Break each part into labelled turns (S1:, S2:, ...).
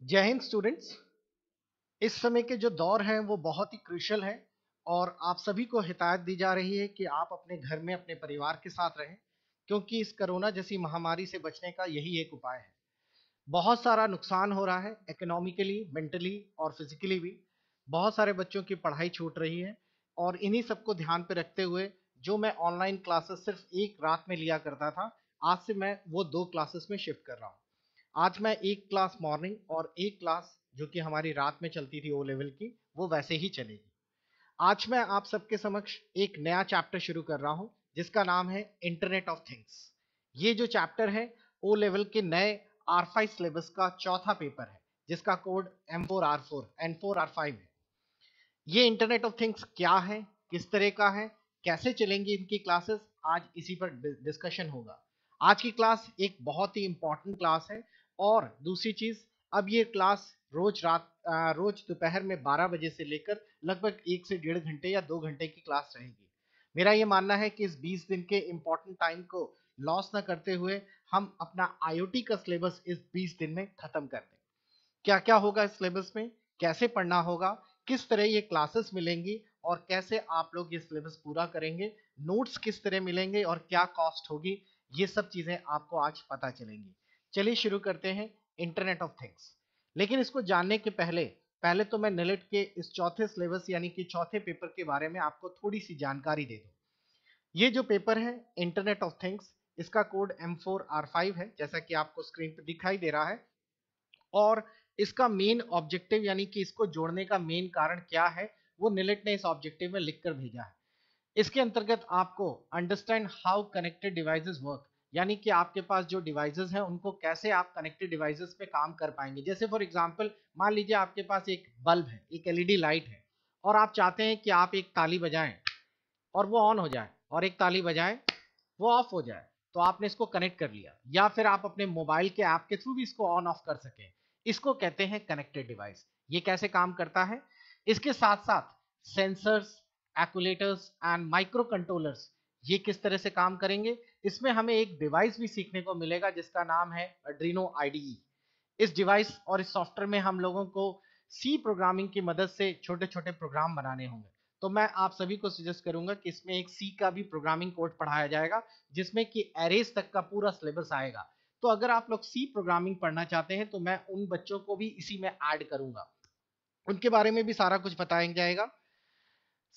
S1: जय हिंद स्टूडेंट्स। इस समय के जो दौर है वो बहुत ही क्रूशियल है और आप सभी को हिदायत दी जा रही है कि आप अपने घर में अपने परिवार के साथ रहें, क्योंकि इस कोरोना जैसी महामारी से बचने का यही एक उपाय है। बहुत सारा नुकसान हो रहा है, इकोनॉमिकली, मेंटली और फिजिकली भी। बहुत सारे बच्चों की पढ़ाई छूट रही है और इन्हीं सबको ध्यान पे रखते हुए जो मैं ऑनलाइन क्लासेस सिर्फ एक रात में लिया करता था, आज से मैं वो 2 क्लासेस में शिफ्ट कर रहा हूँ। आज मैं एक क्लास मॉर्निंग और एक क्लास जो कि हमारी रात में चलती थी ओ लेवल की, वो वैसे ही चलेगी। आज मैं आप सबके समक्ष एक नया चैप्टर शुरू कर रहा हूं जिसका नाम है इंटरनेट ऑफ थिंग्स। ये जो चैप्टर है ओ लेवल के नए R5 सिलेबस का चौथा पेपर है, जिसका कोड M4R4 N4R5 है। ये इंटरनेट ऑफ थिंग्स क्या है, किस तरह का है, कैसे चलेंगी इनकी क्लासेस, आज इसी पर डिस्कशन होगा। आज की क्लास एक बहुत ही इंपॉर्टेंट क्लास है। और दूसरी चीज, अब ये क्लास रोज दोपहर में 12 बजे से लेकर लगभग 1 से 1.5 घंटे या 2 घंटे की क्लास रहेगी। मेरा ये मानना है कि इस 20 दिन के इंपॉर्टेंट टाइम को लॉस ना करते हुए हम अपना IoT का सिलेबस इस 20 दिन में खत्म कर दें। क्या क्या होगा इस सिलेबस में, कैसे पढ़ना होगा, किस तरह ये क्लासेस मिलेंगी और कैसे आप लोग ये सिलेबस पूरा करेंगे, नोट्स किस तरह मिलेंगे और क्या कॉस्ट होगी, ये सब चीजें आपको आज पता चलेंगी। चलिए शुरू करते हैं इंटरनेट ऑफ थिंग्स। लेकिन इसको जानने के पहले पहले तो मैं निलेट के इस चौथे सिलेबस यानी कि चौथे पेपर के बारे में आपको थोड़ी सी जानकारी दे दूं। ये जो पेपर है इंटरनेट ऑफ थिंग्स, इसका कोड M4R5 है, जैसा कि आपको स्क्रीन पर दिखाई दे रहा है। और इसका मेन ऑब्जेक्टिव यानी कि इसको जोड़ने का मेन कारण क्या है, वो निलेट ने इस ऑब्जेक्टिव में लिखकर भेजा है। इसके अंतर्गत आपको understand how connected devices work, यानी कि आपके पास जो डिवाइसेस हैं उनको कैसे आप कनेक्टेड डिवाइसेस पे काम कर पाएंगे। जैसे फॉर एग्जांपल मान लीजिए आपके पास एक बल्ब है, एक LED लाइट है, और आप चाहते हैं कि आप एक ताली बजाएं और वो ऑन हो जाए, और एक ताली बजाएं वो ऑफ हो जाए। तो आपने इसको कनेक्ट कर लिया, या फिर आप अपने मोबाइल के ऐप के थ्रू भी इसको ऑन ऑफ कर सकें। इसको कहते हैं कनेक्टेड डिवाइस। ये कैसे काम करता है, इसके साथ साथ sensors, actuators and micro controllers, ये किस तरह से काम करेंगे, इसमें हमें एक डिवाइस भी सीखने को मिलेगा जिसका नाम है Arduino IDE। इस डिवाइस और इस सॉफ्टवेयर में हम लोगों को सी प्रोग्रामिंग की मदद से छोटे छोटे प्रोग्राम बनाने होंगे। तो मैं आप सभी को सजेस्ट करूंगा कि इसमें एक सी का भी प्रोग्रामिंग कोड पढ़ाया जाएगा, जिसमें कि एरेज तक का पूरा सिलेबस आएगा। तो अगर आप लोग सी प्रोग्रामिंग पढ़ना चाहते हैं तो मैं उन बच्चों को भी इसी में ऐड करूंगा, उनके बारे में भी सारा कुछ बताया जाएगा।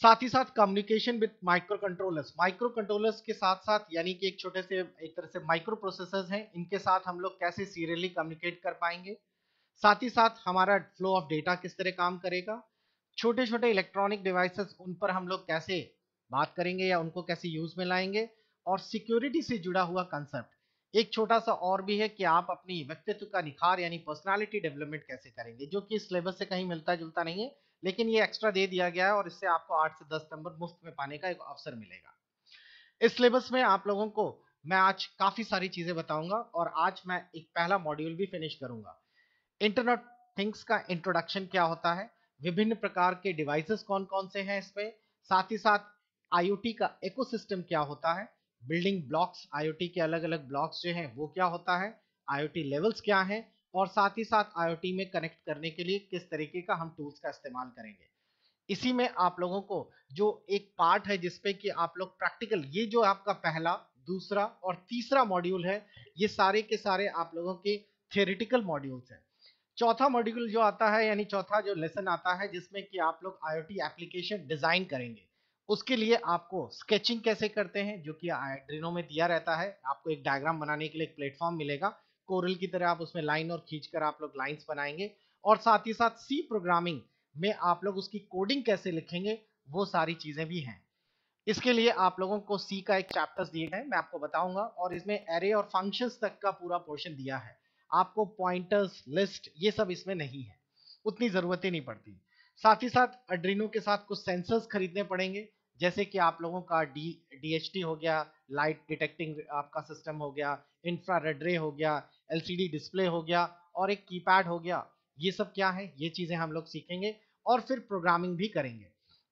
S1: साथ ही साथ communication with micro controllers, micro controllers के साथ साथ यानी कि एक छोटे से एक तरह से माइक्रो प्रोसेसर्स हैं, इनके साथ हम लोग कैसे सीरियली कम्युनिकेट कर पाएंगे। साथ ही साथ हमारा फ्लो ऑफ डेटा किस तरह काम करेगा, छोटे छोटे इलेक्ट्रॉनिक डिवाइसेस उन पर हम लोग कैसे बात करेंगे या उनको कैसे यूज में लाएंगे, और सिक्योरिटी से जुड़ा हुआ कंसेप्ट एक छोटा सा और भी है कि आप अपनी व्यक्तित्व का निखार यानी पर्सनालिटी डेवलपमेंट कैसे करेंगे, जो कि सिलेबस से कहीं मिलता जुलता नहीं है, लेकिन ये एक्स्ट्रा दे दिया गया है और इससे आपको 8 से 10 नंबर मुफ्त में पाने का एक अवसर मिलेगा। इस सिलेबस में आप लोगों को मैं आज काफी सारी चीजें बताऊंगा और आज मैं एक पहला मॉड्यूल भी फिनिश करूंगा। इंटरनेट थिंग्स का इंट्रोडक्शन क्या होता है, विभिन्न प्रकार के डिवाइसेस कौन कौन से हैं इसमें, साथ ही साथ IoT का इकोसिस्टम क्या होता है, बिल्डिंग ब्लॉक्स, IoT के अलग अलग ब्लॉक्स जो हैं वो क्या होता है, IoT लेवल्स क्या हैं, और साथ ही साथ IoT में कनेक्ट करने के लिए किस तरीके का हम टूल्स का इस्तेमाल करेंगे। इसी में आप लोगों को जो एक पार्ट है जिसपे कि आप लोग प्रैक्टिकल, ये जो आपका पहला, दूसरा और तीसरा मॉड्यूल है, ये सारे के सारे आप लोगों के थियोरेटिकल मॉड्यूल्स हैं। चौथा मॉड्यूल जो आता है यानी चौथा जो लेसन आता है जिसमें कि आप लोग IoT एप्लीकेशन डिजाइन करेंगे, उसके लिए आपको स्केचिंग कैसे करते हैं जो कि आर्डिनो में दिया रहता है। आपको एक डायग्राम बनाने के लिए एक प्लेटफॉर्म मिलेगा, कोरल की तरह आप उसमें लाइन और खींचकर आप लोग लाइंस बनाएंगे, और साथ ही साथ सी प्रोग्रामिंग में आप लोग उसकी कोडिंग कैसे लिखेंगे, वो सारी चीजें भी हैं। इसके लिए आप लोगों को सी का एक चैप्टर्स दिए गए, मैं आपको बताऊंगा, और इसमें एरे और फंक्शंस तक का पूरा पोर्शन दिया है। आपको पॉइंटर्स, लिस्ट, ये सब इसमें नहीं है, उतनी जरूरत ही नहीं पड़ती। साथ ही साथ Arduino के साथ कुछ सेंसर्स खरीदने पड़ेंगे, जैसे कि आप लोगों का DHT हो गया, लाइट डिटेक्टिंग आपका सिस्टम हो गया, इंफ्रारेड रे हो गया, LCD डिस्प्ले हो गया, और एक कीपैड हो गया। ये सब क्या है, ये चीजें हम लोग सीखेंगे और फिर प्रोग्रामिंग भी करेंगे।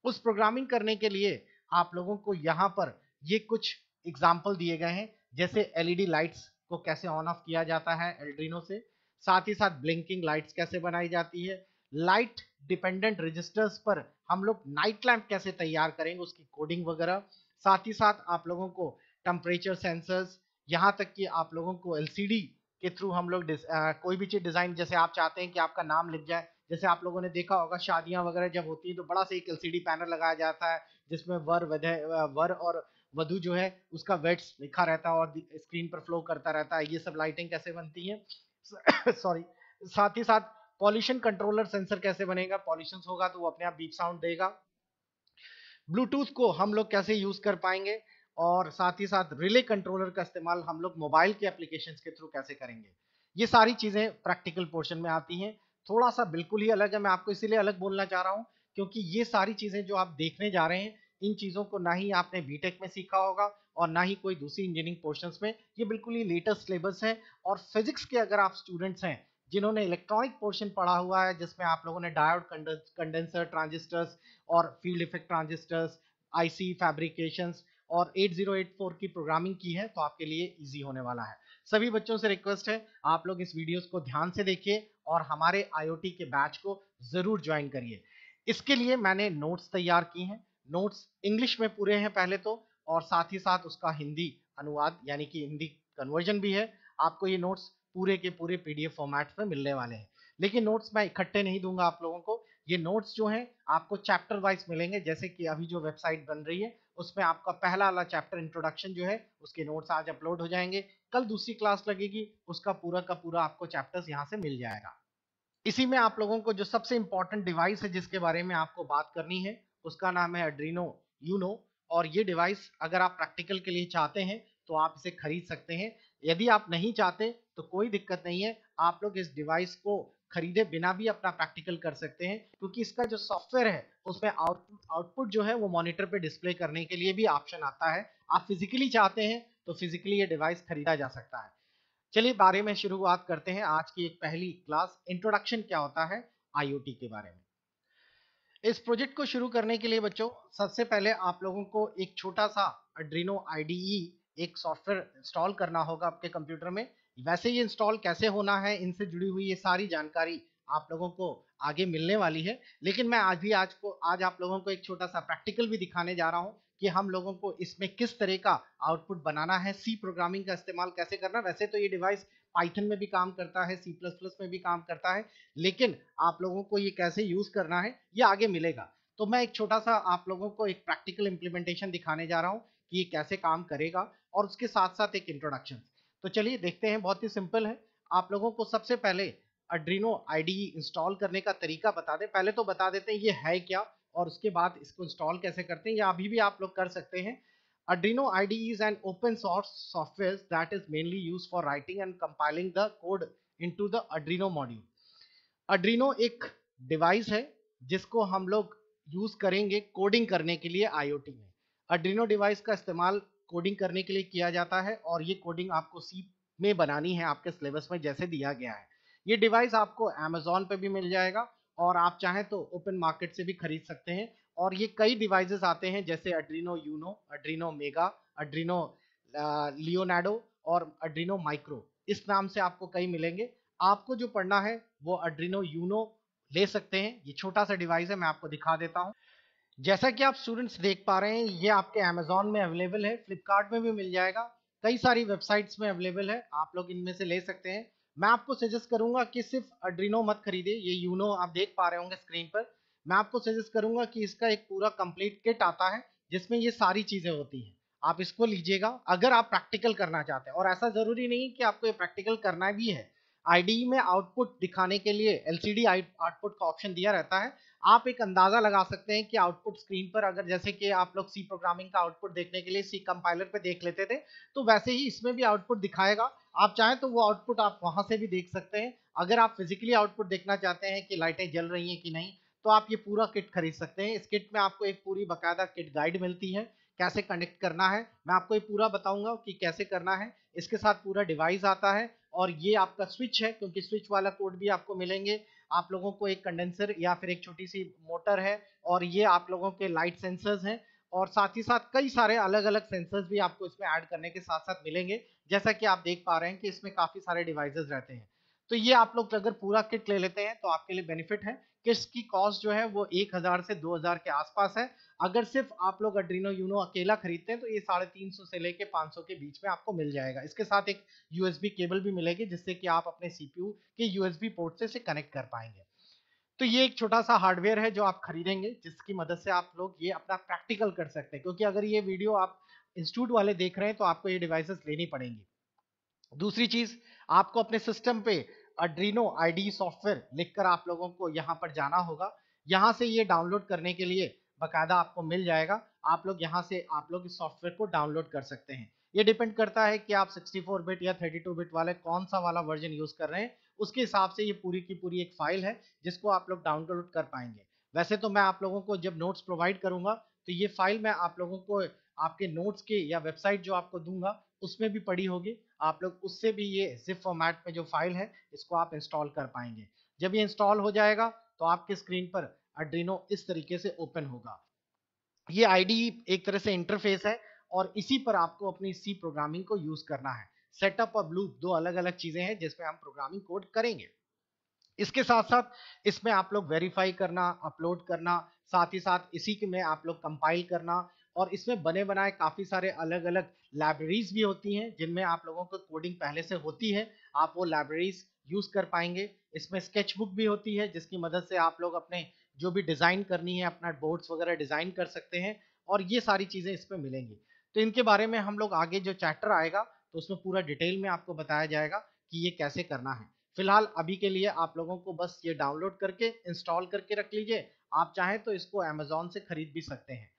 S1: उस प्रोग्रामिंग करने के लिए आप लोगों को यहाँ पर ये कुछ एग्जाम्पल दिए गए हैं, जैसे LED लाइट्स को कैसे ऑन ऑफ किया जाता है Arduino से। साथ ही साथ ब्लिंकिंग लाइट्स कैसे बनाई जाती है, लाइट डिपेंडेंट रजिस्टर्स पर हम लोग नाइट लैंप कैसे तैयार करेंगे, उसकी कोडिंग वगैरह। साथ ही साथ आप लोगों को टेम्परेचर सेंसर्स, यहाँ तक कि आप लोगों को एलसीडी के थ्रू हम लोग कोई भी चीज डिजाइन, जैसे आप चाहते हैं कि आपका नाम लिख जाए, जैसे आप लोगों ने देखा होगा शादियां वगैरह जब होती है तो बड़ा सा एक एलसीडी पैनल लगाया जाता है जिसमें वर और वधु जो है उसका वेट्स लिखा रहता है और स्क्रीन पर फ्लो करता रहता है। ये सब लाइटिंग कैसे बनती है सॉरी। साथ ही साथ पॉल्यूशन कंट्रोलर सेंसर कैसे बनेगा, पॉल्यूशन होगा तो वो अपने आप बीप साउंड देगा। ब्लूटूथ को हम लोग कैसे यूज कर पाएंगे, और साथ ही साथ रिले कंट्रोलर का इस्तेमाल हम लोग मोबाइल के एप्लीकेशंस के थ्रू कैसे करेंगे। ये सारी चीजें प्रैक्टिकल पोर्शन में आती हैं। थोड़ा सा बिल्कुल ही अलग है, मैं आपको इसीलिए अलग बोलना चाह रहा हूं क्योंकि ये सारी चीजें जो आप देखने जा रहे हैं, इन चीजों को ना ही आपने बीटेक में सीखा होगा और ना ही कोई दूसरी इंजीनियरिंग पोर्शंस में। ये बिल्कुल ही लेटेस्ट सिलेबस है। और फिजिक्स के अगर आप स्टूडेंट्स हैं जिन्होंने इलेक्ट्रॉनिक पोर्शन पढ़ा हुआ है, जिसमें आप लोगों ने डायोड, कंडेंसर, ट्रांजिस्टर्स और फील्ड इफेक्ट ट्रांजिस्टर्स, आईसी फैब्रिकेशंस और 8084 की प्रोग्रामिंग की है, तो आपके लिए इजी होने वाला है। सभी बच्चों से रिक्वेस्ट है आप लोग इस वीडियोस को ध्यान से देखिए और हमारे आईओटी के बैच को जरूर ज्वाइन करिए। इसके लिए मैंने नोट्स तैयार की हैं। नोट्स इंग्लिश में पूरे हैं पहले तो, और साथ ही साथ उसका हिंदी अनुवाद यानी कि हिंदी कन्वर्जन भी है। आपको ये नोट्स पूरे के पूरे पीडीएफ फॉर्मेट में मिलने वाले हैं, लेकिन नोट्स मैं इकट्ठे नहीं दूंगा आप लोगों को। ये नोट्स जो हैं आपको चैप्टर वाइज मिलेंगे, जैसे कि अभी जो वेबसाइट बन रही है उसमें आपका पहला वाला चैप्टर इंट्रोडक्शन जो है उसके नोट्स आज अपलोड हो जाएंगे। कल दूसरी क्लास लगेगी, उसका पूरा का पूरा आपको चैप्टर्स यहाँ से मिल जाएगा। इसी में आप लोगों को जो सबसे इंपॉर्टेंट डिवाइस है जिसके बारे में आपको बात करनी है, उसका नाम है आर्डिनो यूनो। और ये डिवाइस अगर आप प्रैक्टिकल के लिए चाहते हैं तो आप इसे खरीद सकते हैं। यदि आप नहीं चाहते तो कोई दिक्कत नहीं है, आप लोग इस डिवाइस को खरीदे बिना भी अपना प्रैक्टिकल कर सकते हैं, क्योंकि इसका जो सॉफ्टवेयर है उसमें आउटपुट जो है वो मॉनिटर पे डिस्प्ले करने के लिए भी ऑप्शन आता है। आप फिजिकली चाहते हैं तो फिजिकली ये डिवाइस खरीदा जा सकता है। चलिए बारे में शुरुआत करते हैं आज की एक पहली क्लास, इंट्रोडक्शन क्या होता है आईओटी के बारे में। इस प्रोजेक्ट को शुरू करने के लिए बच्चों सबसे पहले आप लोगों को एक छोटा सा आर्डिनो आईडीई एक सॉफ्टवेयर इंस्टॉल करना होगा आपके कंप्यूटर में। वैसे ये इंस्टॉल कैसे होना है, इनसे जुड़ी हुई ये सारी जानकारी आप लोगों को आगे मिलने वाली है, लेकिन मैं आज आप लोगों को एक छोटा सा प्रैक्टिकल भी दिखाने जा रहा हूँ कि हम लोगों को इसमें किस तरह का आउटपुट बनाना है, सी प्रोग्रामिंग का इस्तेमाल कैसे करना। वैसे तो ये डिवाइस पाइथन में भी काम करता है, C++ में भी काम करता है, लेकिन आप लोगों को ये कैसे यूज करना है ये आगे मिलेगा। तो मैं एक छोटा सा आप लोगों को एक प्रैक्टिकल इंप्लीमेंटेशन दिखाने जा रहा हूँ कि ये कैसे काम करेगा, और उसके साथ साथ एक इंट्रोडक्शन। तो चलिए देखते हैं, बहुत ही सिंपल है। आप लोगों को सबसे पहले आर्डिनो आईडीई इंस्टॉल करने का तरीका बता दें, पहले तो बता देते हैं ये है क्या और उसके बाद इसको इंस्टॉल कैसे करते हैं, या अभी भी आप लोग कर सकते हैं। Arduino IDE is an open source software that is mainly used for writing and compiling the code into the Arduino module. Arduino एक डिवाइस है जिसको हम लोग यूज करेंगे कोडिंग करने के लिए आईओटी में। Arduino डिवाइस का इस्तेमाल कोडिंग करने के लिए किया जाता है और ये कोडिंग आपको सी में बनानी है आपके सिलेबस में जैसे दिया गया है। ये डिवाइस आपको Amazon पे भी मिल जाएगा और आप चाहें तो ओपन मार्केट से भी खरीद सकते हैं। और ये कई डिवाइसेस आते हैं जैसे Arduino Uno, Arduino Mega, Arduino Leonardo और आर्डिनो माइक्रो, इस नाम से आपको कई मिलेंगे। आपको जो पढ़ना है वो आर्डिनो यूनो ले सकते हैं। ये छोटा सा डिवाइस है, मैं आपको दिखा देता हूँ। जैसा कि आप स्टूडेंट्स देख पा रहे हैं ये आपके अमेजोन में अवेलेबल है, फ्लिपकार्ट में भी मिल जाएगा, कई सारी वेबसाइट्स में अवेलेबल है, आप लोग इनमें से ले सकते हैं। मैं आपको सजेस्ट करूंगा कि सिर्फ आर्डिनो मत खरीदे, ये यूनो आप देख पा रहे होंगे स्क्रीन पर। मैं आपको सजेस्ट करूंगा कि इसका एक पूरा कंप्लीट किट आता है जिसमें ये सारी चीजें होती हैं, आप इसको लीजिएगा अगर आप प्रैक्टिकल करना चाहते हैं। और ऐसा जरूरी नहीं कि आपको ये प्रैक्टिकल करना भी है, आईडीई में आउटपुट दिखाने के लिए एलसीडी आउटपुट का ऑप्शन दिया रहता है। आप एक अंदाजा लगा सकते हैं कि आउटपुट स्क्रीन पर, अगर जैसे कि आप लोग सी प्रोग्रामिंग का आउटपुट देखने के लिए सी कंपाइलर पे देख लेते थे, तो वैसे ही इसमें भी आउटपुट दिखाएगा। आप चाहें तो वो आउटपुट आप वहां से भी देख सकते हैं। अगर आप फिजिकली आउटपुट देखना चाहते हैं कि लाइटें जल रही हैं कि नहीं, तो आप ये पूरा किट खरीद सकते हैं। इस किट में आपको एक पूरी बाकायदा किट गाइड मिलती है, कैसे कनेक्ट करना है मैं आपको ये पूरा बताऊंगा कि कैसे करना है। इसके साथ पूरा डिवाइस आता है और ये आपका स्विच है, क्योंकि स्विच वाला कोड भी आपको मिलेंगे। आप लोगों को एक कंडेंसर या फिर एक छोटी सी मोटर है, और ये आप लोगों के लाइट सेंसर्स हैं, और साथ ही साथ कई सारे अलग अलग सेंसर्स भी आपको इसमें ऐड करने के साथ साथ मिलेंगे। जैसा कि आप देख पा रहे हैं कि इसमें काफी सारे डिवाइसेस रहते हैं। तो ये आप लोग अगर पूरा किट ले लेते हैं तो आपके लिए बेनिफिट है कि इसकी कॉस्ट जो है वो 1000 से 2000 के आसपास है। अगर सिर्फ आप लोग Arduino Uno अकेला खरीदते हैं तो ये 350 से लेके 500 के बीच में आपको मिल जाएगा। इसके साथ एक यूएसबी केबल भी मिलेगी जिससे कि आप अपने सीपीयू के यूएसबी पोर्ट से इसे कनेक्ट कर पाएंगे। तो ये एक छोटा सा हार्डवेयर है जो आप खरीदेंगे जिसकी मदद से आप लोग ये अपना प्रैक्टिकल कर सकते हैं, क्योंकि अगर ये वीडियो आप इंस्टीट्यूट वाले देख रहे हैं तो आपको ये डिवाइसेस लेनी पड़ेंगी। दूसरी चीज, आपको अपने सिस्टम पे Arduino IDE सॉफ्टवेयर लिखकर आप लोगों को यहाँ पर जाना होगा। यहाँ से ये डाउनलोड करने के लिए बकायदा आपको मिल जाएगा। आप लोग यहाँ से आप लोग इस सॉफ्टवेयर को डाउनलोड कर सकते हैं। ये डिपेंड करता है कि आप 64 बिट या 32 बिट वाले कौन सा वाला वर्जन यूज कर रहे हैं, उसके हिसाब से ये पूरी की पूरी एक फाइल है जिसको आप लोग डाउनलोड कर पाएंगे। वैसे तो मैं आप लोगों को जब नोट्स प्रोवाइड करूंगा तो ये फाइल मैं आप लोगों को आपके नोट्स के या वेबसाइट जो आपको दूंगा उसमें भी पड़ी होगी। आप लोग उससे भी ये जिप फॉर्मेट में जो फाइल है इसको आप इंस्टॉल कर पाएंगे। जब ये इंस्टॉल हो जाएगा तो आपके स्क्रीन पर Arduino इस तरीके से ओपन होगा। ये आईडी एक तरह से इंटरफेस है और इसी पर आपको अपनी सी प्रोग्रामिंग को यूज करना है। सेटअप और लूप दो अलग अलग चीजें हैं जिसमें हम प्रोग्रामिंग कोड करेंगे। इसके साथ साथ इसमें आप लोग वेरीफाई करना, अपलोड करना, साथ ही साथ इसी में आप लोग कंपाइल करना, और इसमें बने बनाए काफी सारे अलग अलग लाइब्रेरीज भी होती हैं जिनमें आप लोगों को कोडिंग पहले से होती है, आप वो लाइब्रेरीज यूज कर पाएंगे। इसमें स्केचबुक भी होती है जिसकी मदद से आप लोग अपने जो भी डिजाइन करनी है अपना बोर्ड्स वगैरह डिजाइन कर सकते हैं, और ये सारी चीजें इसमें मिलेंगी। तो इनके बारे में हम लोग आगे जो चैप्टर आएगा तो उसमें पूरा डिटेल में आपको बताया जाएगा कि ये कैसे करना है। फिलहाल अभी के लिए आप लोगों को बस ये डाउनलोड करके इंस्टॉल करके रख लीजिए। आप चाहें तो इसको अमेज़न से खरीद भी सकते हैं।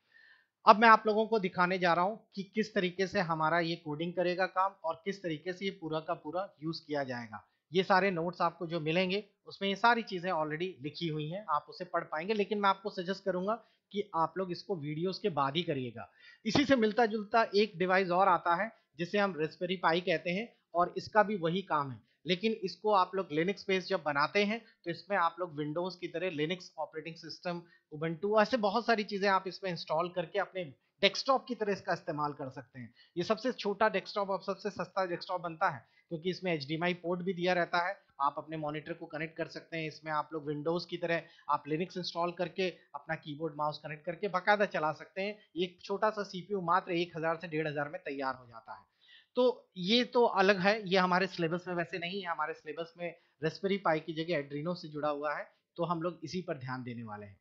S1: अब मैं आप लोगों को दिखाने जा रहा हूं कि किस तरीके से हमारा ये कोडिंग करेगा काम और किस तरीके से ये पूरा का पूरा यूज किया जाएगा। ये सारे नोट्स आपको जो मिलेंगे उसमें ये सारी चीजें ऑलरेडी लिखी हुई हैं, आप उसे पढ़ पाएंगे, लेकिन मैं आपको सजेस्ट करूंगा कि आप लोग इसको वीडियोस के बाद ही करिएगा। इसी से मिलता जुलता एक डिवाइस और आता है जिसे हम रेस्पबेरी पाई कहते हैं, और इसका भी वही काम है, लेकिन इसको आप लोग लिनक्स बेस जब बनाते हैं तो इसमें आप लोग विंडोज की तरह लिनक्स ऑपरेटिंग सिस्टम, उबंटू, ऐसे बहुत सारी चीजें आप इसमें इंस्टॉल करके अपने डेस्कटॉप की तरह इसका इस्तेमाल कर सकते हैं। ये सबसे छोटा डेस्कटॉप और सबसे सस्ता डेस्कटॉप बनता है क्योंकि इसमें HDMI पोर्ट भी दिया रहता है। आप अपने मॉनिटर को कनेक्ट कर सकते हैं इसमें, आप लोग विंडोज की तरह आप लिनक्स इंस्टॉल करके अपना कीबोर्ड माउस कनेक्ट करके बाकायदा चला सकते हैं। एक छोटा सा CPU मात्र 1000 से 1500 में तैयार हो जाता है। तो ये तो अलग है, ये हमारे सिलेबस में वैसे नहीं है। हमारे सिलेबस में रेस्पबेरी पाई की जगह एड्रीनो से जुड़ा हुआ है, तो हम लोग इसी पर ध्यान देने वाले हैं।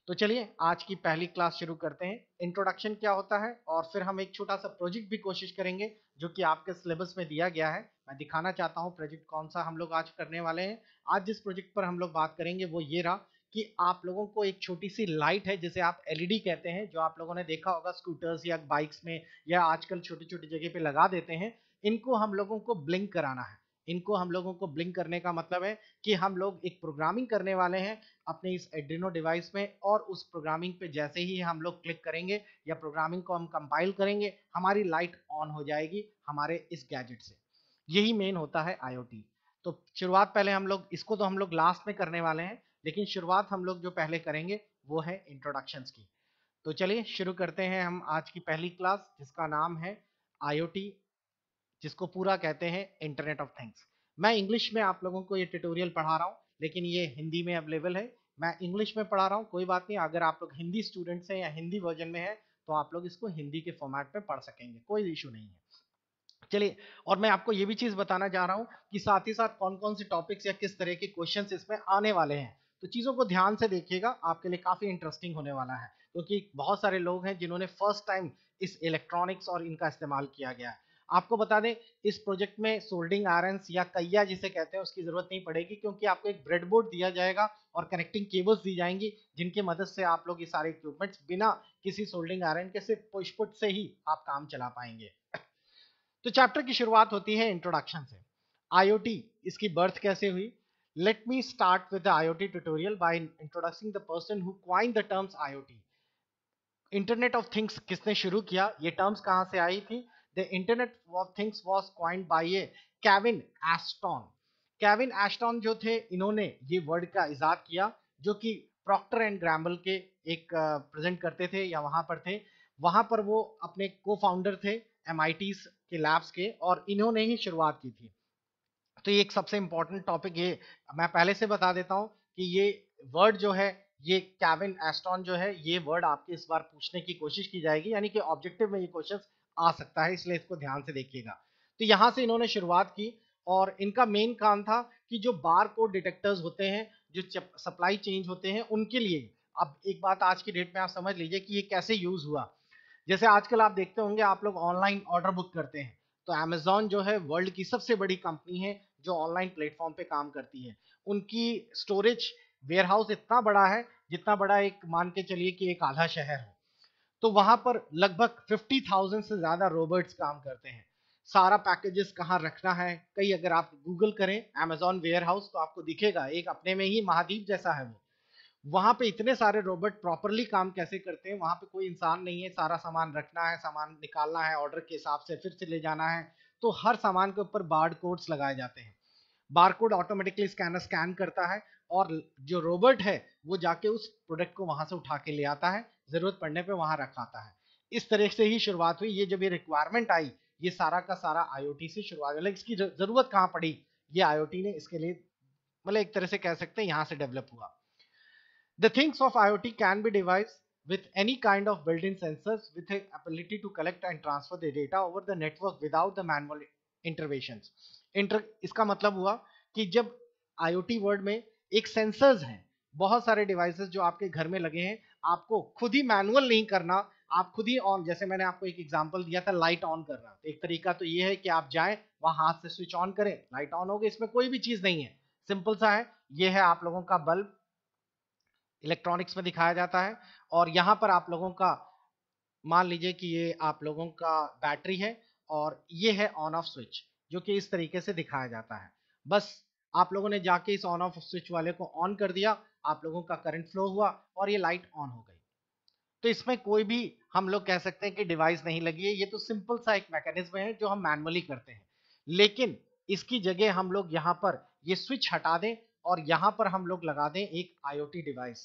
S1: तो चलिए आज की पहली क्लास शुरू करते हैं। इंट्रोडक्शन क्या होता है और फिर हम एक छोटा सा प्रोजेक्ट भी कोशिश करेंगे जो कि आपके सिलेबस में दिया गया है। मैं दिखाना चाहता हूँ प्रोजेक्ट कौन सा हम लोग आज करने वाले हैं। आज जिस प्रोजेक्ट पर हम लोग बात करेंगे वो ये रहा कि आप लोगों को एक छोटी सी लाइट है जिसे आप LED कहते हैं, जो आप लोगों ने देखा होगा स्कूटर्स या बाइक्स में या आजकल छोटी छोटी जगह पे लगा देते हैं। इनको हम लोगों को ब्लिंक कराना है। इनको हम लोगों को ब्लिंक करने का मतलब है कि हम लोग एक प्रोग्रामिंग करने वाले हैं अपने इस एड्रीनो डिवाइस में, और उस प्रोग्रामिंग पे जैसे ही हम लोग क्लिक करेंगे या प्रोग्रामिंग को हम कंपाइल करेंगे हमारी लाइट ऑन हो जाएगी हमारे इस गैजेट से। यही मेन होता है IoT। तो शुरुआत पहले हम लोग इसको तो हम लोग लास्ट में करने वाले हैं, लेकिन शुरुआत हम लोग जो पहले करेंगे वो है इंट्रोडक्शंस की। तो चलिए शुरू करते हैं हम आज की पहली क्लास जिसका नाम है IoT, जिसको पूरा कहते हैं इंटरनेट ऑफ थिंग्स। मैं इंग्लिश में आप लोगों को ये ट्यूटोरियल पढ़ा रहा हूँ लेकिन ये हिंदी में अवेलेबल है। मैं इंग्लिश में पढ़ा रहा हूँ, कोई बात नहीं, अगर आप लोग हिंदी स्टूडेंट्स हैं या हिंदी वर्जन में है तो आप लोग इसको हिंदी के फॉर्मेट में पढ़ सकेंगे, कोई इशू नहीं है। चलिए, और मैं आपको ये भी चीज बताना चाह रहा हूँ कि साथ ही साथ कौन कौन से टॉपिक्स या किस तरह के क्वेश्चंस इसमें आने वाले हैं। तो चीजों को ध्यान से देखिएगा, आपके लिए काफी इंटरेस्टिंग होने वाला है, क्योंकि बहुत सारे लोग हैं जिन्होंने फर्स्ट टाइम इस इलेक्ट्रॉनिक्स और इनका इस्तेमाल किया गया है। आपको बता दें इस प्रोजेक्ट में सोल्डिंग आयरन्स या कैया जिसे कहते हैं उसकी जरूरत नहीं पड़ेगी, क्योंकि आपको एक ब्रेडबोर्ड दिया जाएगा और कनेक्टिंग केबल्स दी जाएंगी जिनकी मदद से आप लोग ये सारे इक्विपमेंट्स बिना किसी सोल्डिंग आयरन के सिर्फ पुश पुट से ही आप काम चला पाएंगे। तो चैप्टर की शुरुआत होती है इंट्रोडक्शन से। IoT, इसकी बर्थ कैसे हुई? Let me start with the IoT tutorial by introducing the person who coined the terms IoT। Internet of things किसने शुरू किया, ये टर्म्स कहां से आई थी? The internet of things was coined bye A Kevin Aston. Kevin Aston जो थे, इन्होंने ये वर्ड का इजाद किया, जो कि प्रॉक्टर एंड ग्रैम्बल के एक प्रेजेंट करते थे या वहां पर थे। वहां पर वो अपने को फाउंडर थे MIT के लैब्स के, और इन्होंने ही शुरुआत की थी। तो ये एक सबसे इंपॉर्टेंट टॉपिक, ये मैं पहले से बता देता हूँ कि ये वर्ड जो है, ये केविन एस्टन जो है, ये वर्ड आपके इस बार पूछने की कोशिश की जाएगी, यानी कि ऑब्जेक्टिव में ये क्वेश्चन आ सकता है, इसलिए इसको ध्यान से देखिएगा। तो यहाँ से इन्होंने शुरुआत की और इनका मेन काम था कि जो बार कोड डिटेक्टर्स होते हैं, जो सप्लाई चेंज होते हैं, उनके लिए। अब एक बात आज की डेट में आप समझ लीजिए कि ये कैसे यूज हुआ। जैसे आजकल आप देखते होंगे, आप लोग ऑनलाइन ऑर्डर बुक करते हैं, तो अमेजोन जो है वर्ल्ड की सबसे बड़ी कंपनी है जो ऑनलाइन प्लेटफॉर्म पे काम करती है। उनकी स्टोरेज वेयरहाउस इतना बड़ा है, जितना बड़ा एक, मान के चलिए कि एक आधा शहर हो। तो वहां पर लगभग 50,000 से ज्यादा रोबोट्स काम करते हैं। सारा पैकेजेस कहाँ रखना है, कई अगर आप गूगल करें अमेजोन वेयर हाउस तो आपको दिखेगा, एक अपने में ही महाद्वीप जैसा है वो। वहां पे इतने सारे रोबोट प्रॉपरली काम कैसे करते हैं, वहां पे कोई इंसान नहीं है, सारा सामान रखना है, सामान निकालना है, ऑर्डर के हिसाब से फिर से ले जाना है। तो हर सामान के ऊपर बार कोड्स लगाए जाते हैं। बारकोड ऑटोमेटिकली स्कैनर स्कैन करता है और जो रोबोट है वो जाके उस प्रोडक्ट को वहां से उठा के ले आता है, जरूरत पड़ने पे वहां रखाता है। इस तरह से ही शुरुआत हुई। ये जब ये रिक्वायरमेंट आई, ये सारा का सारा आईओटी से शुरुआत हुई। इसकी जरूरत कहाँ पड़ी, ये आईओटी ने इसके लिए, मतलब एक तरह से कह सकते हैं यहाँ से डेवलप हुआ। The things of IoT can be devised with any kind of built-in sensors with the ability to collect and transfer the data over the network without the manual interventions. इसका मतलब हुआ कि जब IoT वर्ड में एक sensors हैं, बहुत सारे डिवाइसेस जो आपके घर में लगे हैं, आपको खुद ही मैनुअल नहीं करना, आप खुद ही ऑन, जैसे मैंने आपको एक एग्जांपल दिया था लाइट ऑन करना, तो एक तरीका तो ये है कि आप जाएं वहां हाथ से स्विच ऑन करें, लाइट ऑन हो गई, इसमें कोई भी चीज नहीं है, सिंपल सा है। ये है आप लोगों का बल्ब, इलेक्ट्रॉनिक्स में दिखाया जाता है। और यहाँ पर आप लोगों का, मान लीजिए कि ये आप लोगों का बैटरी है और ये है ऑन ऑफ स्विच, जो कि इस तरीके से दिखाया जाता है। बस आप लोगों ने जाके इस ऑन ऑफ स्विच वाले को ऑन कर दिया, आप लोगों का करंट फ्लो हुआ और ये लाइट ऑन हो गई। तो इसमें कोई भी हम लोग कह सकते हैं कि डिवाइस नहीं लगी है, ये तो सिंपल सा एक मैकेनिज्म है जो हम मैनुअली करते हैं। लेकिन इसकी जगह हम लोग यहाँ पर ये स्विच हटा दें और यहाँ पर हम लोग लगा दें एक आईओटी डिवाइस।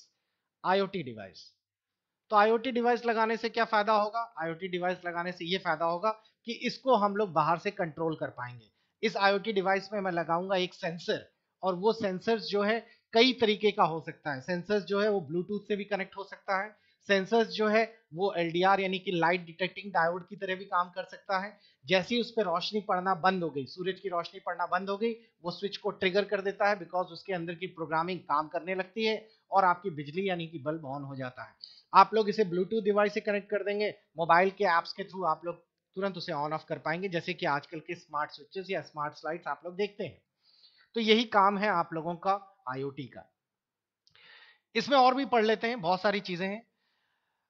S1: आईओटी डिवाइस, तो आईओटी डिवाइस लगाने से क्या फायदा होगा, आईओटी डिवाइस लगाने से ये फायदा होगा कि इसको हम लोग बाहर से कंट्रोल कर पाएंगे। इस आईओटी डिवाइस में मैं लगाऊंगा एक सेंसर, और वो सेंसर्स जो है कई तरीके का हो सकता है। सेंसर्स जो है वो ब्लूटूथ से भी कनेक्ट हो सकता है, सेंसर्स जो है वो एलडीआर यानी कि लाइट डिटेक्टिंग डायोड की तरह भी काम कर सकता है। जैसे ही उस पर रोशनी पड़ना बंद हो गई, सूरज की रोशनी पड़ना बंद हो गई, वो स्विच को ट्रिगर कर देता है, बिकॉज उसके अंदर की प्रोग्रामिंग काम करने लगती है और आपकी बिजली यानी कि बल्ब ऑन हो जाता है। आप लोग इसे ब्लूटूथ डिवाइस से कनेक्ट कर देंगे, मोबाइल के ऐप्स के थ्रू आप लोग तुरंत उसे ऑन ऑफ कर पाएंगे, जैसे कि आजकल के स्मार्ट स्विचेस या स्मार्ट स्लाइड्स आप लोग देखते हैं। तो यही काम है आप लोगों का आईओटी का। इसमें और भी पढ़ लेते हैं, बहुत सारी चीजें हैं।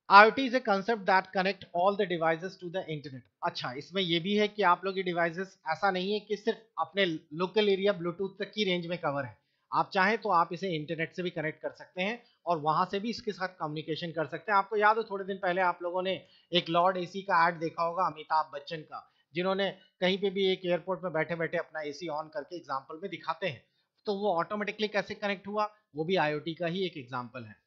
S1: IoT is a concept that connect all the devices to the internet। अच्छा, इसमें ये भी है कि आप लोग ये डिवाइसेस ऐसा नहीं है कि सिर्फ अपने लोकल एरिया ब्लूटूथ तक की रेंज में कवर है। आप चाहें तो आप इसे इंटरनेट से भी कनेक्ट कर सकते हैं और वहां से भी इसके साथ कम्युनिकेशन कर सकते हैं। आपको याद हो थोड़े दिन पहले आप लोगों ने एक लॉर्ड एसी का एड देखा होगा, अमिताभ बच्चन का, जिन्होंने कहीं पे भी एक एयरपोर्ट में बैठे बैठे अपना एसी ऑन करके एग्जाम्पल में दिखाते हैं। तो वो ऑटोमेटिकली कैसे कनेक्ट हुआ, वो भी आईओटी का ही एक एग्जाम्पल है।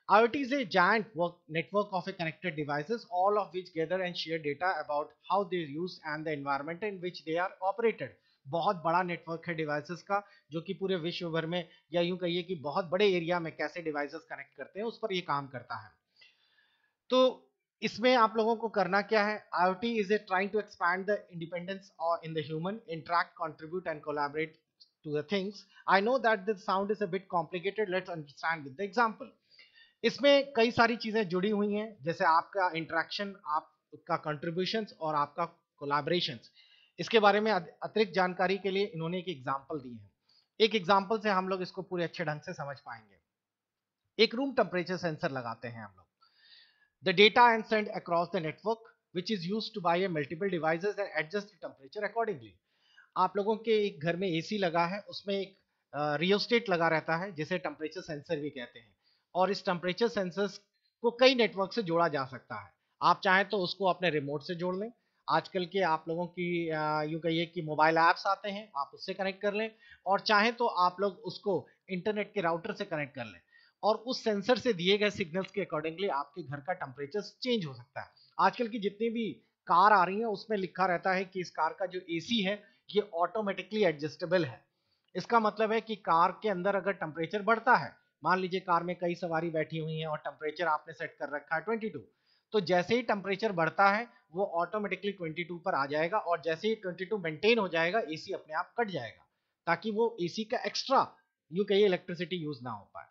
S1: IoT is a giant network of connected devices, all of which gather and share data about how they are used and the environment in which they are operated। बहुत बड़ा network है devices का, जो कि पूरे विश्व भर में, या यूं कहिए कि बहुत बड़े एरिया में कैसे डिवाइसेस कनेक्ट करते हैं, उस पर ये काम करता है। तो इसमें आप लोगों को करना क्या है, IoT is a trying to expand the independence or in the human interact, contribute and collaborate to the things। I know that the sound is a bit complicated, let's understand with the example। इसमें कई सारी चीजें जुड़ी हुई हैं, जैसे आपका interaction, आपका कंट्रीब्यूशंस और आपका कोलैबोरेशंस। इसके बारे में अतिरिक्त जानकारी के लिए इन्होंने एक एग्जांपल दी है। एक एग्जांपल से हम लोग इसको पूरे अच्छे ढंग से समझ पाएंगे। एक रूम टेम्परेचर सेंसर लगाते हैं हम लोग। The data and send across the network which is used to by multiple devices and adjust the temperature accordingly. आप लोगों के एक घर में एसी लगा है, उसमें एक रियोस्टेट लगा रहता है जिसे टेम्परेचर सेंसर भी कहते हैं, और इस टेम्परेचर सेंसर्स को कई नेटवर्क से जोड़ा जा सकता है। आप चाहें तो उसको अपने रिमोट से जोड़ लें, आजकल के आप लोगों की यूं कहिए कि मोबाइल ऐप्स आते हैं, आप उससे कनेक्ट कर लें, और चाहें तो आप लोग उसको इंटरनेट के राउटर से कनेक्ट कर लें, और उस सेंसर से दिए गए सिग्नल्स के अकॉर्डिंगली आपके घर का टेम्परेचर चेंज हो सकता है। आजकल की जितनी भी कार आ रही हैं उसमें लिखा रहता है कि इस कार का जो एसी है ये ऑटोमेटिकली एडजस्टेबल है। इसका मतलब है कि कार के अंदर अगर टेम्परेचर बढ़ता है, मान लीजिए कार में कई सवारी बैठी हुई हैं और टेम्परेचर आपने सेट कर रखा है 22, तो जैसे ही टेम्परेचर बढ़ता है वो ऑटोमेटिकली 22 पर आ जाएगा, और जैसे ही 22 मेंटेन हो जाएगा एसी अपने आप कट जाएगा, ताकि वो एसी का एक्स्ट्रा यूं कहिए इलेक्ट्रिसिटी यूज ना हो पाए।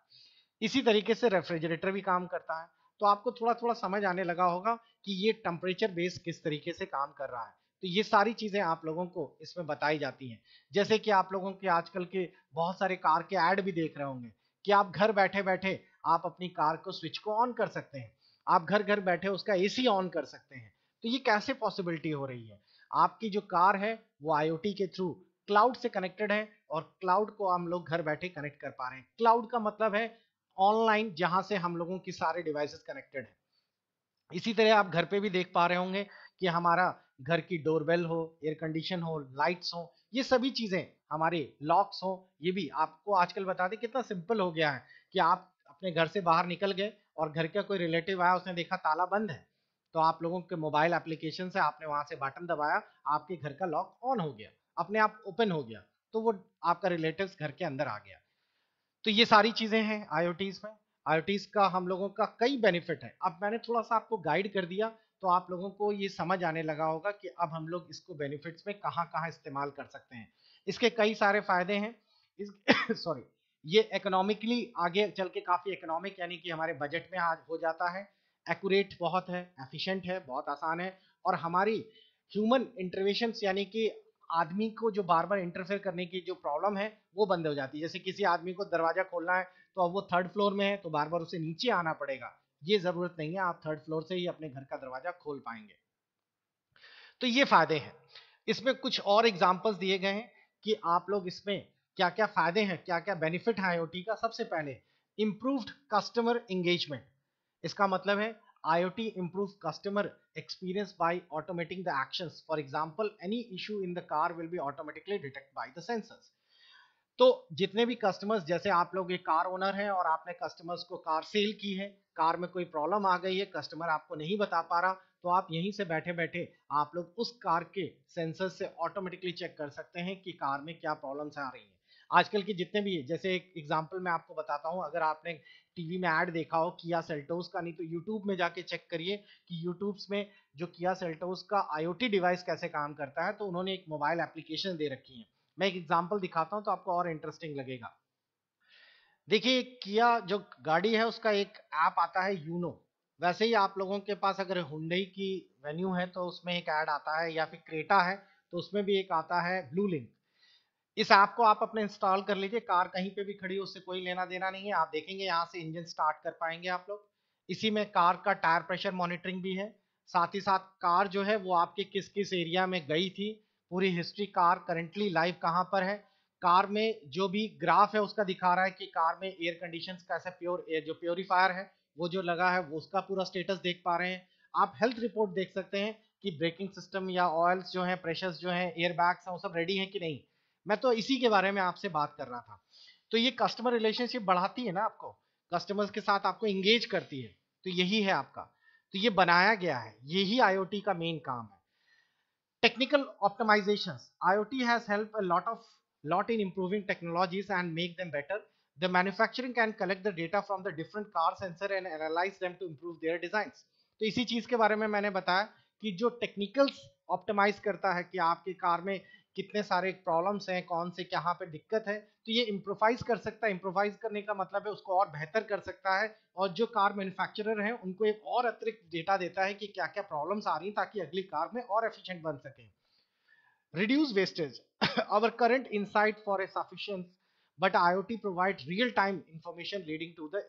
S1: इसी तरीके से रेफ्रिजरेटर भी काम करता है। तो आपको थोड़ा थोड़ा समझ आने लगा होगा कि ये टेम्परेचर बेस किस तरीके से काम कर रहा है। तो ये सारी चीजें आप लोगों को इसमें बताई जाती हैं। जैसे कि आप लोगों के आजकल के बहुत सारे कार के ऐड भी देख रहे होंगे कि आप घर बैठे बैठे आप अपनी कार को स्विच को ऑन कर सकते हैं, आप घर घर बैठे उसका एसी ऑन कर सकते हैं। तो ये कैसे पॉसिबिलिटी हो रही है? आपकी जो कार है वो आईओटी के थ्रू क्लाउड से कनेक्टेड है, और क्लाउड को हम लोग घर बैठे कनेक्ट कर पा रहे हैं। क्लाउड का मतलब है ऑनलाइन, जहां से हम लोगों की सारे डिवाइसेस कनेक्टेड है। इसी तरह आप घर पे भी देख पा रहे होंगे कि हमारा घर की डोरबेल हो, एयर कंडीशन हो, लाइट्स हो, ये सभी चीजें, हमारे लॉक्स हो, ये भी आपको आजकल बता दें कितना सिंपल हो गया है कि आप अपने घर से बाहर निकल गए और घर का कोई रिलेटिव आया, उसने देखा ताला बंद है, तो आप लोगों के मोबाइल एप्लीकेशन से आपने वहां से बटन दबाया, आपके घर का लॉक ऑन हो गया, अपने आप ओपन हो गया, तो वो आपका रिलेटिव घर के अंदर आ गया। तो ये सारी चीजें हैं आईओटीज में। आईओटीज का हम लोगों का कई बेनिफिट है। अब मैंने थोड़ा सा आपको गाइड कर दिया, तो आप लोगों को ये समझ आने लगा होगा कि अब हम लोग इसको बेनिफिट्स में कहाँ कहाँ इस्तेमाल कर सकते हैं। इसके कई सारे फायदे हैं। इस सॉरी, ये इकोनॉमिकली आगे चल के काफी इकोनॉमिक, यानी कि हमारे बजट में आज हो जाता है, एक्यूरेट बहुत है, एफिशिएंट है, बहुत आसान है, और हमारी ह्यूमन इंटरवेंशन यानी कि आदमी को जो बार बार इंटरफेयर करने की जो प्रॉब्लम है वो बंद हो जाती है। जैसे किसी आदमी को दरवाजा खोलना है, तो अब वो थर्ड फ्लोर में है तो बार बार उसे नीचे आना पड़ेगा, ये जरूरत नहीं है, आप थर्ड फ्लोर से ही अपने घर का दरवाजा खोल पाएंगे। तो ये फायदे हैं। इसमें कुछ और एग्जांपल्स दिए गए हैं कि आप लोग इसमें क्या क्या फायदे हैं, क्या क्या बेनिफिट है आईओटी का। सबसे पहले इंप्रूव्ड कस्टमर एंगेजमेंट। इसका मतलब है IoT improves customer experience by automating the actions. For example, any issue in the car will be automatically detected by the sensors. तो जितने भी कस्टमर्स, जैसे आप लोग एक कार ओनर हैं और आपने कस्टमर्स को कार सेल की है, कार में कोई प्रॉब्लम आ गई है, कस्टमर आपको नहीं बता पा रहा, तो आप यहीं से बैठे बैठे आप लोग उस कार के सेंसर से ऑटोमेटिकली चेक कर सकते हैं कि कार में क्या प्रॉब्लम्स आ रही हैं। आजकल के जितने भी, जैसे एक एग्जांपल मैं आपको बताता हूं, अगर आपने टीवी में ऐड देखा हो किया सेल्टोस का, नहीं तो यूट्यूब में जाके चेक करिए कि यूट्यूब में जो किया सेल्टोस का IoT डिवाइस कैसे काम करता है, तो उन्होंने एक मोबाइल एप्लीकेशन दे रखी है। मैं एक एग्जांपल दिखाता हूं तो आपको और इंटरेस्टिंग लगेगा। देखिए, किया जो गाड़ी है उसका एक ऐप आता है यूनो। वैसे ही आप लोगों के पास अगर हुंडई की वेन्यू है तो उसमें एक ऐड आता है, या फिर क्रेटा है तो उसमें भी एक आता है ब्लू लिंक। इस ऐप को आप अपने इंस्टॉल कर लीजिए, कार कहीं पे भी खड़ी हो उससे कोई लेना देना नहीं है। आप देखेंगे यहाँ से इंजन स्टार्ट कर पाएंगे आप लोग। इसी में कार का टायर प्रेशर मॉनिटरिंग भी है, साथ ही साथ कार जो है वो आपके किस किस एरिया में गई थी, पूरी हिस्ट्री, कार करंटली लाइव कहाँ पर है, कार में जो भी ग्राफ है उसका दिखा रहा है कि कार में एयर कंडीशन कैसे, प्योर एयर जो प्योरीफायर है वो जो लगा है वो उसका पूरा स्टेटस देख पा रहे हैं। आप हेल्थ रिपोर्ट देख सकते हैं कि ब्रेकिंग सिस्टम या ऑयल्स जो है, प्रेशर्स जो है, एयर बैग्स हैं, वो सब रेडी हैं कि नहीं। मैं तो इसी के बारे में आपसे बात कर रहा था। तो ये कस्टमर रिलेशनशिप बढ़ाती है ना, आपको कस्टमर्स के साथ आपको इंगेज करती है, तो यही है आपका। तो ये बनाया गया है, यही आईओटी का मेन काम है। Technical optimizations. IoT has helped a lot in improving technologies and make them better. The manufacturing can collect the data from the different car sensor and analyze them to improve their designs. तो इसी चीज के बारे में मैंने बताया कि जो टेक्निकल्स ऑप्टिमाइज करता है कि आपकी कार में कितने सारे प्रॉब्लम्स हैं, कौन से कहाँ पे दिक्कत है, तो ये इम्प्रोवाइज कर सकता है। इम्प्रोवाइज करने का मतलब है उसको और बेहतर कर सकता है, और जो कार मैन्युफैक्चरर हैं उनको एक और अतिरिक्त डेटा देता है कि क्या क्या प्रॉब्लम्स आ रही हैं, ताकि अगली कार में और एफिशिएंट बन सके। Reduce wastage. Our current insight for a sufficient, but IoT provides real-time information leading to the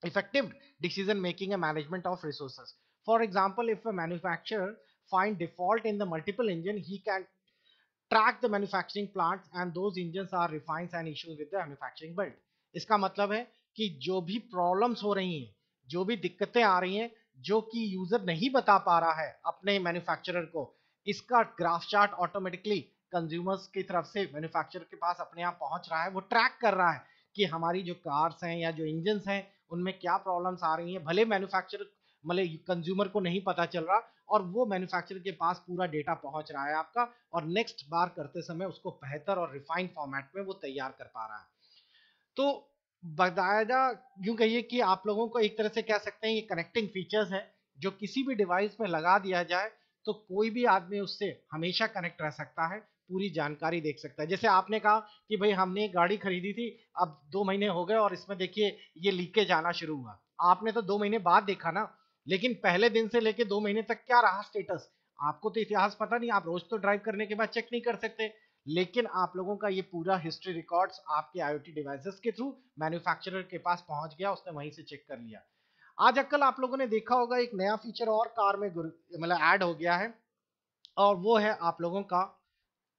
S1: effective decision making and management of resources. For example, if a manufacturer find default in the multiple engine, he can track the manufacturing plants and those engines are refined and issues with the manufacturing build. इसका मतलब है कि जो भी problems हो रही हैं, जो भी दिक्कतें आ रही हैं, जो कि यूजर नहीं बता पा रहा है अपने मैन्युफैक्चरर को, इसका ग्राफ चार्ट ऑटोमेटिकली कंज्यूमर्स की तरफ से मैन्युफैक्चरर के पास अपने आप पहुंच रहा है। वो ट्रैक कर रहा है कि हमारी जो कार्स हैं या जो इंजन हैं उनमें क्या प्रॉब्लम्स आ रही हैं। भले मैन्युफैक्चरर, मतलब कंज्यूमर को नहीं पता चल रहा, और वो मैन्युफैक्चरर के पास पूरा डेटा पहुंच रहा है आपका, और नेक्स्ट बार करते समय उसको बेहतर और रिफाइंड फॉर्मेट में वो तैयार कर पा रहा है। तो बकायदा यूं कहिए कि आप लोगों को एक तरह से कह सकते हैं ये कनेक्टिंग फीचर्स है, जो किसी भी डिवाइस में लगा दिया जाए तो कोई भी आदमी उससे हमेशा कनेक्ट रह सकता है, पूरी जानकारी देख सकता है। जैसे आपने कहा कि भाई हमने एक गाड़ी खरीदी थी, अब 2 महीने हो गए और इसमें देखिए ये लीकेज आना शुरू हुआ। आपने तो 2 महीने बाद देखा ना, लेकिन पहले दिन से लेके 2 महीने तक क्या रहा स्टेटस, आपको तो इतिहास पता नहीं, आप रोज तो ड्राइव करने के बाद चेक नहीं कर सकते। लेकिन आप लोगों का ये पूरा हिस्ट्री रिकॉर्ड्स आपके आईओटी डिवाइसेस के थ्रू मैन्युफैक्चरर के पास पहुंच गया, उसने वहीं से चेक कर लिया। आज कल आप लोगों ने देखा होगा एक नया फीचर और कार में मतलब ऐड हो गया है, और वो है आप लोगों का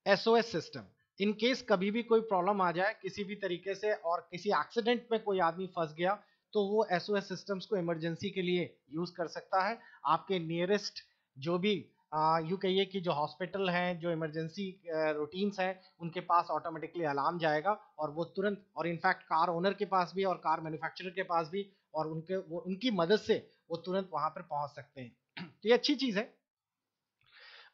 S1: एसओएस सिस्टम। इन केस कभी भी कोई प्रॉब्लम आ जाए किसी भी तरीके से और किसी एक्सीडेंट में कोई आदमी फंस गया, तो वो एसओएस सिस्टम्स को इमरजेंसी के लिए यूज कर सकता है। आपके नियरेस्ट जो भी यूं कहिए कि जो हॉस्पिटल हैं, जो इमरजेंसी रूटीन्स हैं, उनके पास ऑटोमेटिकली अलार्म जाएगा और वो तुरंत, और इनफैक्ट कार ओनर के पास भी और कार मैन्युफैक्चरर के पास भी, और उनकी मदद से वो तुरंत वहां पर पहुंच सकते हैं। तो ये अच्छी चीज है।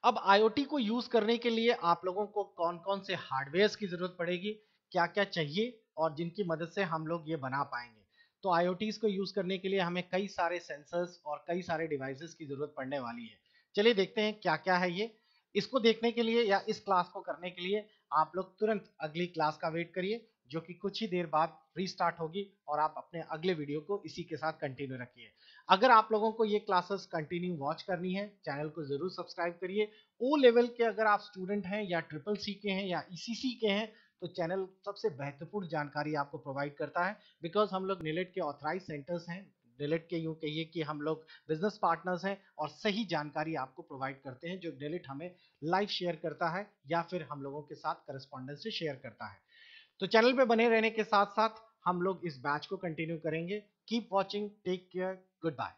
S1: अब आईओटी को यूज करने के लिए आप लोगों को कौन कौन से हार्डवेयर की जरूरत पड़ेगी, क्या क्या चाहिए, और जिनकी मदद से हम लोग ये बना पाएंगे। तो आईओटीज को यूज करने के लिए हमें कई सारे सेंसर्स और कई सारे डिवाइसेस की जरूरत पड़ने वाली है। चलिए देखते हैं क्या क्या है ये। इसको देखने के लिए या इस क्लास को करने के लिए आप लोग तुरंत अगली क्लास का वेट करिए, जो कि कुछ ही देर बाद रीस्टार्ट होगी, और आप अपने अगले वीडियो को इसी के साथ कंटिन्यू रखिए। अगर आप लोगों को ये क्लासेस कंटिन्यू वॉच करनी है, चैनल को जरूर सब्सक्राइब करिए। ओ लेवल के अगर आप स्टूडेंट हैं या ट्रिपल सी के हैं या ईसीसी के हैं, तो चैनल सबसे महत्वपूर्ण जानकारी आपको प्रोवाइड करता है, बिकॉज हम लोग निलेट के ऑथराइज सेंटर्स हैं। निलेट के यूं कहिए कि हम लोग बिजनेस पार्टनर्स हैं और सही जानकारी आपको प्रोवाइड करते हैं, जो निलेट हमें लाइव शेयर करता है या फिर हम लोगों के साथ करस्पॉन्डेंस से शेयर करता है। तो चैनल पे बने रहने के साथ साथ हम लोग इस बैच को कंटिन्यू करेंगे। Keep watching, take care, good bye.